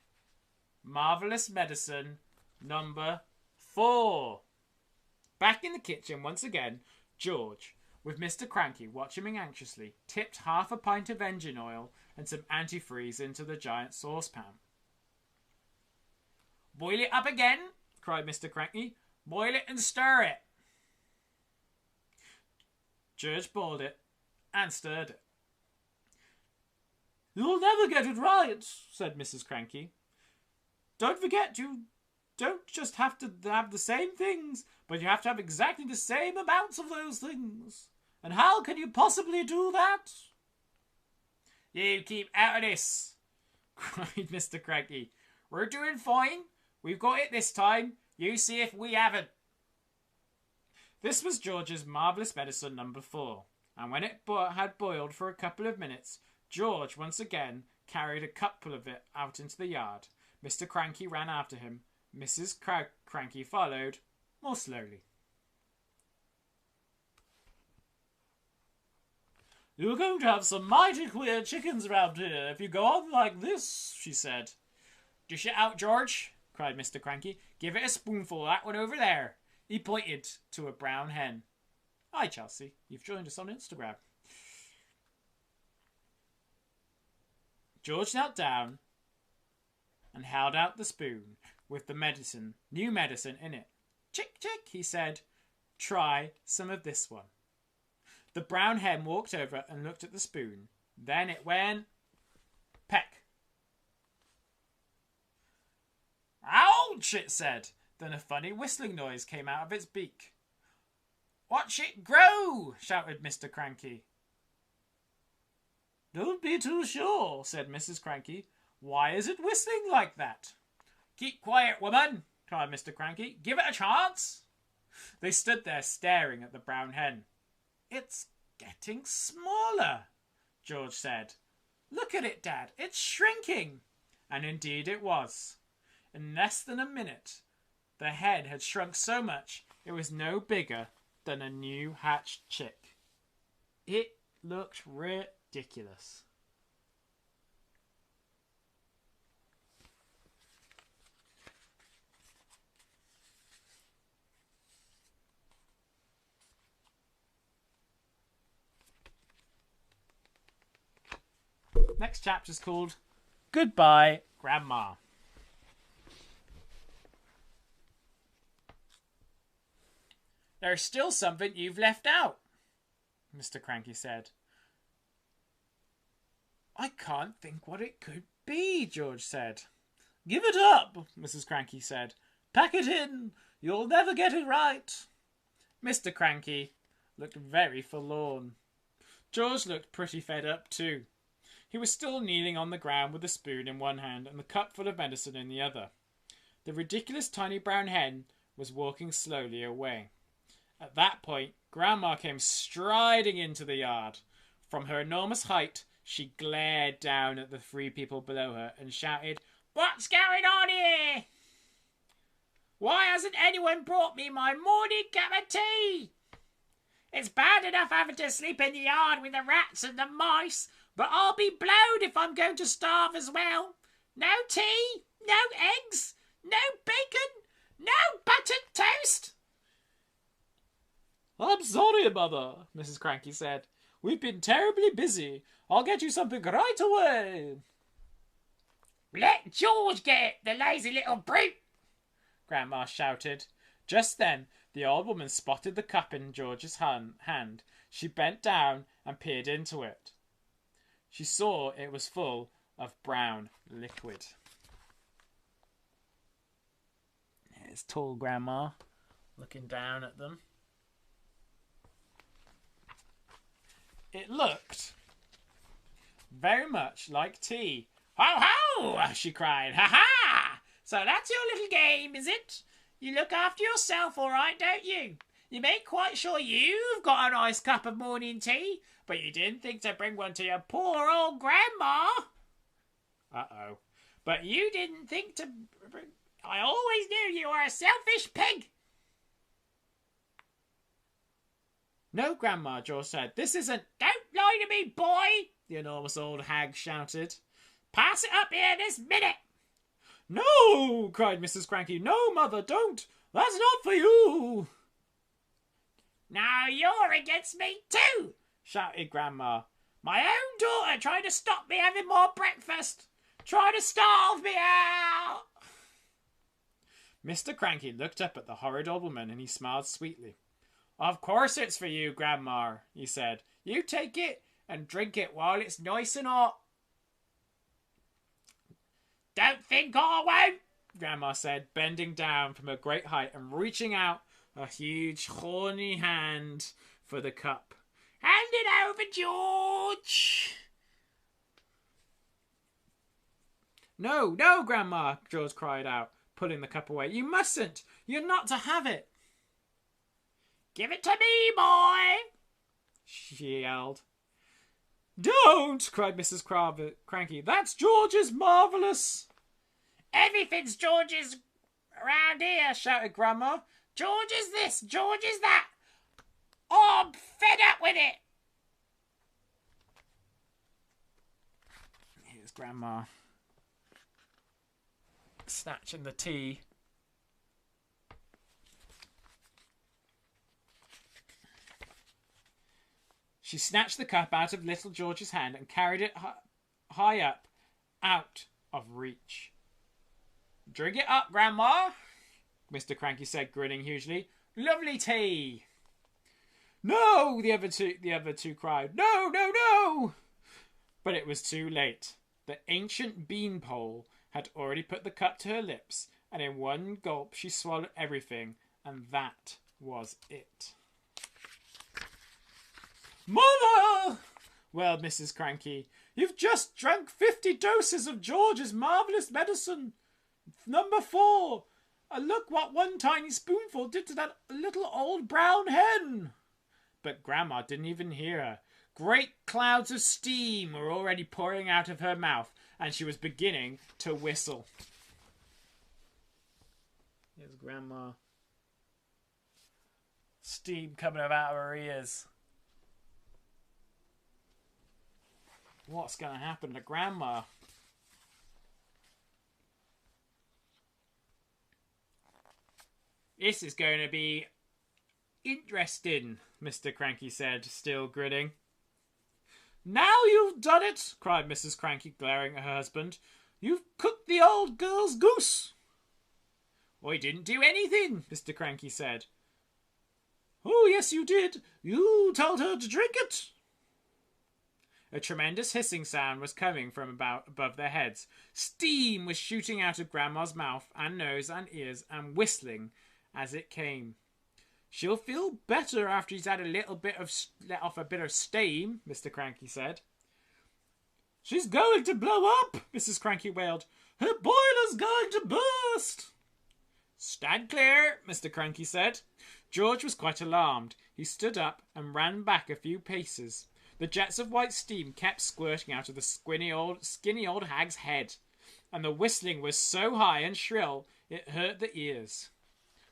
Marvelous Medicine, number 4. Back in the kitchen once again, George, with Mr. Cranky watching him anxiously, tipped half a pint of engine oil and some antifreeze into the giant saucepan. "Boil it up again," cried Mr. Cranky. "Boil it and stir it." George boiled it and stirred it. "You'll never get it right," said Mrs. Cranky. "Don't forget, you don't just have to have the same things, but you have to have exactly the same amounts of those things. And how can you possibly do that?" "You keep out of this," cried Mr. Cranky. "We're doing fine. We've got it this time. You see if we haven't." This was George's marvellous medicine number 4, and when it had boiled for a couple of minutes, George once again carried a cupful of it out into the yard. Mr. Cranky ran after him. Mrs. Cranky followed, more slowly. "You're going to have some mighty queer chickens around here if you go on like this," she said. "Dish it out, George," cried Mr. Cranky. "Give it a spoonful of that one over there." He pointed to a brown hen. "Hi, Chelsea. You've joined us on Instagram." George knelt down and held out the spoon with the new medicine in it. "Chick, chick," he said. "Try some of this one." The brown hen walked over and looked at the spoon. Then it went peck. "Ouch!" it said. Then a funny whistling noise came out of its beak. "Watch it grow!" shouted Mr. Cranky. "Don't be too sure," said Mrs. Cranky. "Why is it whistling like that?" "Keep quiet, woman," cried Mr. Cranky. "Give it a chance." They stood there staring at the brown hen. "It's getting smaller," George said. "Look at it, Dad. It's shrinking." And indeed it was. In less than a minute, the hen had shrunk so much it was no bigger than a new hatched chick. It looked ridiculous. Next chapter is called Goodbye, Grandma. "There's still something you've left out," Mr. Cranky said. "I can't think what it could be," George said. "Give it up," Mrs. Cranky said. "Pack it in. You'll never get it right." Mr. Cranky looked very forlorn. George looked pretty fed up too. He was still kneeling on the ground with the spoon in one hand and the cupful of medicine in the other. The ridiculous tiny brown hen was walking slowly away. At that point, Grandma came striding into the yard. From her enormous height, she glared down at the 3 people below her and shouted, "What's going on here? Why hasn't anyone brought me my morning cup of tea? It's bad enough having to sleep in the yard with the rats and the mice, but I'll be blowed if I'm going to starve as well. No tea, no eggs, no bacon, no buttered toast." "I'm sorry, Mother," Mrs. Cranky said. "We've been terribly busy. I'll get you something right away." "Let George get it, the lazy little brute!" Grandma shouted. Just then, the old woman spotted the cup in George's hand. She bent down and peered into it. She saw it was full of brown liquid. There's tall Grandma looking down at them. It looked very much like tea. "Ho, ho!" she cried. "Ha, ha! So that's your little game, is it? You look after yourself all right, don't you? You make quite sure you've got a nice cup of morning tea, but you didn't think to bring one to your poor old Grandma. Uh-oh. But you didn't think to bring... I always knew you were a selfish pig." "No, Grandma," George said. "This isn't..." "Don't lie to me, boy!" the enormous old hag shouted. "Pass it up here this minute." No, cried Mrs. Cranky. No, Mother, don't. That's not for you. Now you're against me too, shouted Grandma. My own daughter trying to stop me having more breakfast. Trying to starve me out. Mr. Cranky looked up at the horrid old woman and he smiled sweetly. Of course it's for you, Grandma, he said. You take it and drink it while it's nice and hot. Don't think I won't, Grandma said, bending down from a great height and reaching out a huge horny hand for the cup. Hand it over, George. No, no, Grandma, George cried out, pulling the cup away. You mustn't. You're not to have it. Give it to me, boy, she yelled. Don't, cried Mrs. Cranky. That's George's marvellous. Everything's George's around here, shouted Grandma. George is this, George is that. Oh, I'm fed up with it. Here's Grandma snatching the tea. She snatched the cup out of little George's hand and carried it high up, out of reach. Drink it up, Grandma, Mr. Cranky said, grinning hugely. Lovely tea. No, the other two cried. No, no, no. But it was too late. The ancient beanpole had already put the cup to her lips, and in one gulp she swallowed everything, and that was it. Mother! wailed Mrs. Cranky. You've just drunk 50 doses of George's marvellous medicine. Number 4. And look what one tiny spoonful did to that little old brown hen. But Grandma didn't even hear her. Great clouds of steam were already pouring out of her mouth, and she was beginning to whistle. Here's Grandma. Steam coming out of her ears. What's going to happen to Grandma? This is going to be interesting, Mr. Cranky said, still grinning. Now you've done it, cried Mrs. Cranky, glaring at her husband. You've cooked the old girl's goose. I didn't do anything, Mr. Cranky said. Oh, yes, you did. You told her to drink it. A tremendous hissing sound was coming from above their heads. Steam was shooting out of Grandma's mouth and nose and ears and whistling as it came. She'll feel better after he's had a little bit of let off a bit of steam, Mr. Cranky said. She's going to blow up, Mrs. Cranky wailed. Her boiler's going to burst. Stand clear, Mr. Cranky said. George was quite alarmed. He stood up and ran back a few paces. The jets of white steam kept squirting out of the skinny old hag's head, and the whistling was so high and shrill it hurt the ears.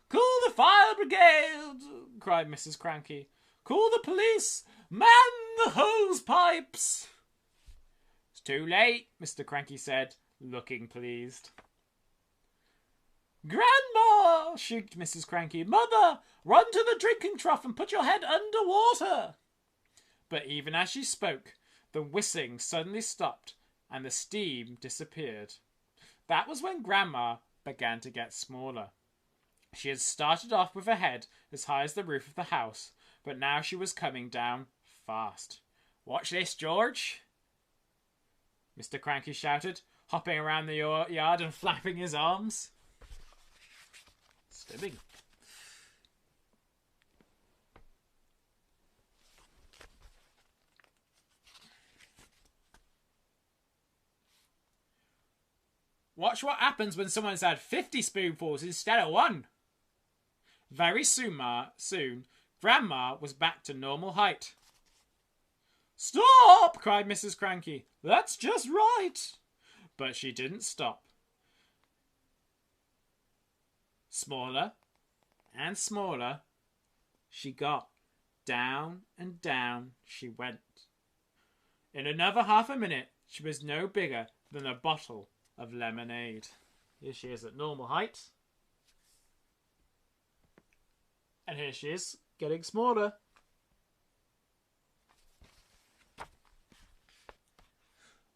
Call the fire brigade, cried Mrs. Cranky. Call the police. Man the hose pipes. It's too late, Mr. Cranky said, looking pleased. Grandma, shrieked Mrs. Cranky. Mother, run to the drinking trough and put your head under water. But even as she spoke, the whistling suddenly stopped and the steam disappeared. That was when Grandma began to get smaller. She had started off with her head as high as the roof of the house, but now she was coming down fast. Watch this, George, Mr. Cranky shouted, hopping around the yard and flapping his arms. Stimming. Watch what happens when someone's had 50 spoonfuls instead of 1. Very soon, Grandma was back to normal height. Stop! cried Mrs. Cranky. That's just right. But she didn't stop. Smaller and smaller she got. Down and down she went. In another half a minute she was no bigger than a bottle of lemonade. Here she is at normal height. And here she is getting smaller.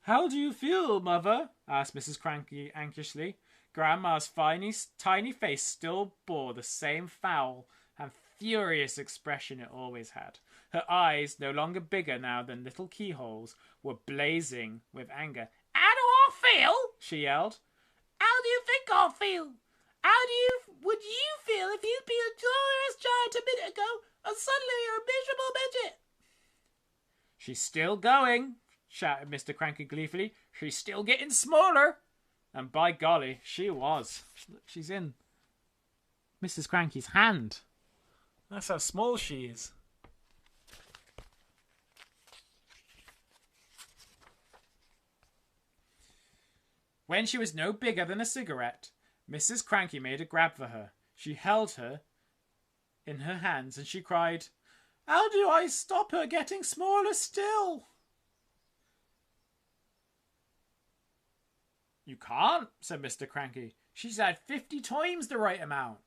How do you feel, Mother? Asked Mrs. Cranky anxiously. Grandma's tiny face still bore the same foul and furious expression it always had. Her eyes, no longer bigger now than little keyholes, were blazing with anger. How do I feel? She yelled. How do you think I feel? Would you feel if you'd been a glorious giant a minute ago and suddenly you're a miserable midget? She's still going, shouted Mr. Cranky gleefully. She's still getting smaller. And by golly, she was. Look, she's in Mrs. Cranky's hand. That's how small she is. When she was no bigger than a cigarette, Mrs. Cranky made a grab for her. She held her in her hands and she cried, How do I stop her getting smaller still? You can't, said Mr. Cranky. She's had 50 times the right amount.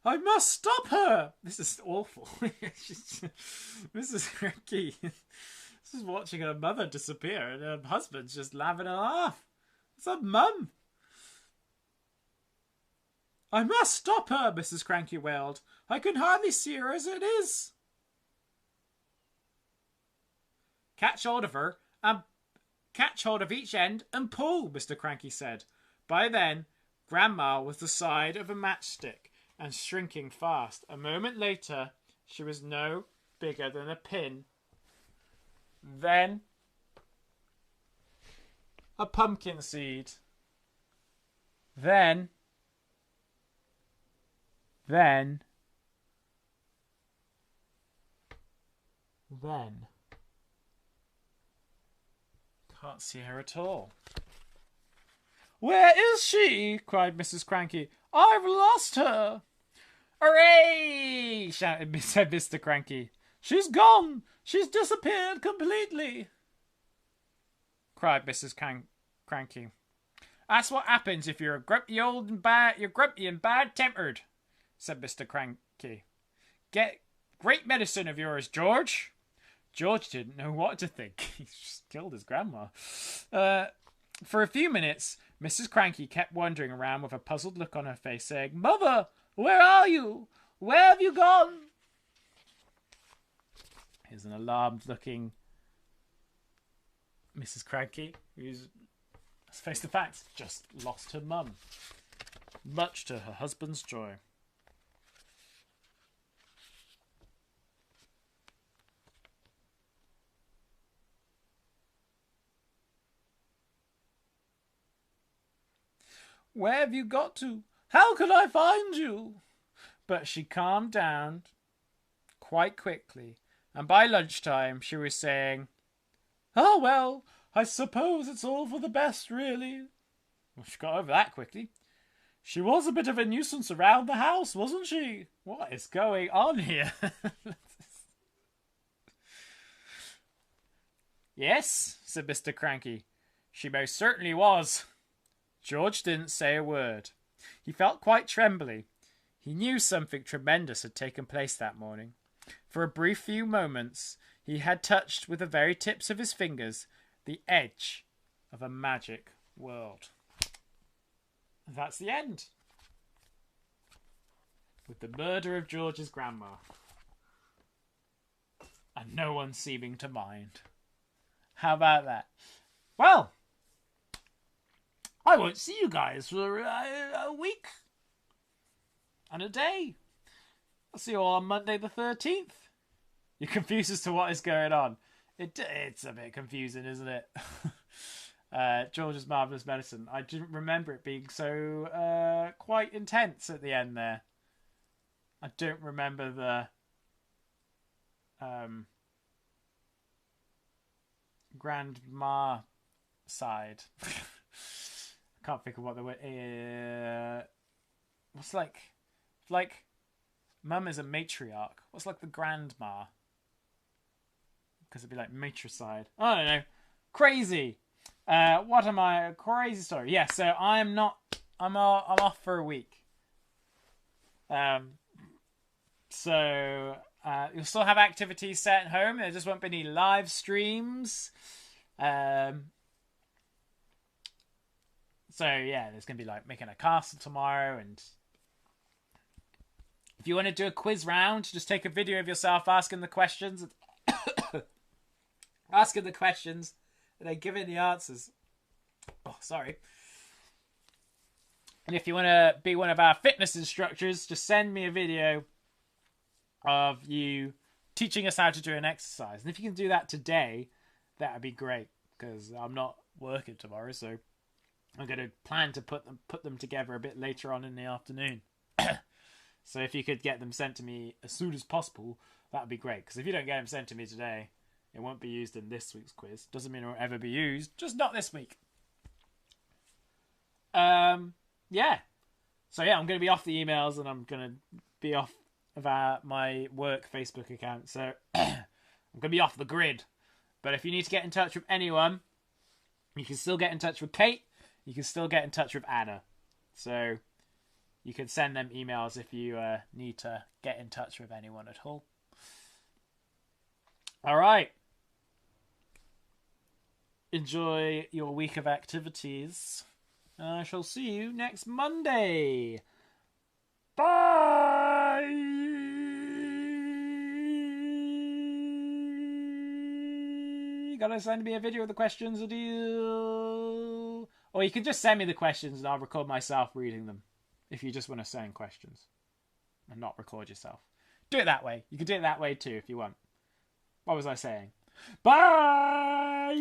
I must stop her. This is awful. Mrs. Cranky this is watching her mother disappear and her husband's just laughing her off. What's up, Mum? I must stop her, Mrs. Cranky wailed. I can hardly see her as it is. Catch hold of her and catch hold of each end and pull, Mr. Cranky said. By then, Grandma was the side of a matchstick and shrinking fast. A moment later, she was no bigger than a pin. Then a pumpkin seed. Then can't see her at all. Where is she? Cried Mrs. Cranky. I've lost her. Hooray! Said Mr. Cranky. She's gone. She's disappeared completely. Cried Mrs. Cranky. That's what happens if you're grumpy and bad-tempered, said Mr. Cranky. Get great medicine of yours, George. George didn't know what to think. He just killed his grandma. For a few minutes, Mrs. Cranky kept wandering around with a puzzled look on her face, saying, Mother, where are you? Where have you gone? Here's an alarmed-looking Mrs. Cranky, who's, let's face the facts, just lost her mum, much to her husband's joy. Where have you got to? How can I find you? But she calmed down quite quickly, and by lunchtime she was saying, Oh, well, I suppose it's all for the best, really. Well, she got over that quickly. She was a bit of a nuisance around the house, wasn't she? What is going on here? Yes, said Mr. Cranky. She most certainly was. George didn't say a word. He felt quite trembly. He knew something tremendous had taken place that morning. For a brief few moments, he had touched with the very tips of his fingers the edge of a magic world. And that's the end. With the murder of George's grandma. And no one seeming to mind. How about that? Well, I won't see you guys for a week and a day. I'll see you all on Monday the 13th. You're confused as to what is going on. It's a bit confusing, isn't it? George's Marvellous Medicine. I didn't remember it being so quite intense at the end there. I don't remember the grandma side. I can't think of what the word. What's like mum is a matriarch. What's like the grandma? Because it'd be like matricide. I don't know. Crazy. What am I? Crazy story. Yeah, so I'm off for a week. So you'll still have activities set at home. There just won't be any live streams. So yeah, there's gonna be like making a castle tomorrow, and if you want to do a quiz round, just take a video of yourself asking the questions, asking the questions, and then giving the answers. Oh, sorry. And if you want to be one of our fitness instructors, just send me a video of you teaching us how to do an exercise. And if you can do that today, that would be great, because I'm not working tomorrow, so I'm going to plan to put them together a bit later on in the afternoon. So if you could get them sent to me as soon as possible, that would be great. Because if you don't get them sent to me today, it won't be used in this week's quiz. Doesn't mean it won't ever be used, just not this week. Yeah. So yeah, I'm going to be off the emails, and I'm going to be off of my work Facebook account. So I'm going to be off the grid. But if you need to get in touch with anyone, you can still get in touch with Kate. You can still get in touch with Anna. So you can send them emails if you need to get in touch with anyone at all. All right. Enjoy your week of activities. I shall see you next Monday. Bye! Gotta send me a video of the questions, or you can just send me the questions and I'll record myself reading them. If you just want to send questions and not record yourself. Do it that way. You can do it that way too if you want. What was I saying? Bye!